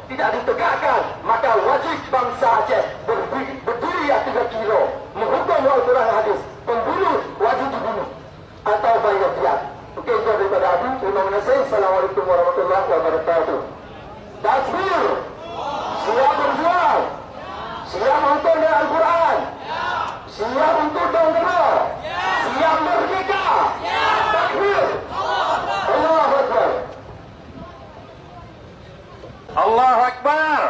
tidak ditegakkan, maka wajib bangsa Aceh berdiri 3 kilo menghukum Al-Quran hadis, pembunuh wajib dibunuh atau bayar diat. Oke, itu daripada Abu Imam Nasir. Assalamualaikum warahmatullahi wabarakatuh. Takbir. Siap berjuang, siap untuk dengan Al-Quran, siap untuk dongkrak, siap merdeka. Takbir. Allahu Akbar. Allahu Akbar.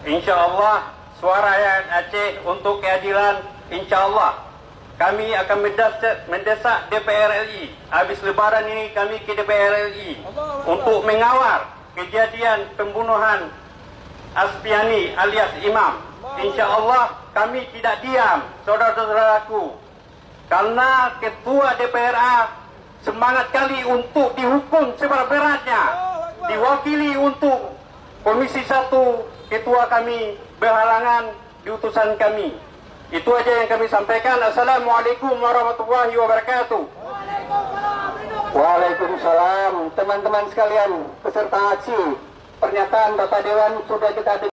InsyaAllah suara rakyat Aceh untuk keadilan, insyaAllah kami akan mendesak DPR RI. Habis lebaran ini kami ke DPR RI untuk mengawal kejadian pembunuhan Aspiani alias Imam. InsyaAllah kami tidak diam, saudara-saudaraku, karena ketua DPRA semangat kali untuk dihukum seberat-beratnya, diwakili untuk Komisi 1 ketua kami berhalangan di utusan kami. Itu aja yang kami sampaikan. Assalamualaikum warahmatullahi wabarakatuh. Waalaikumsalam. Teman-teman sekalian peserta aksi, pernyataan Bapak Dewan sudah kita dengar.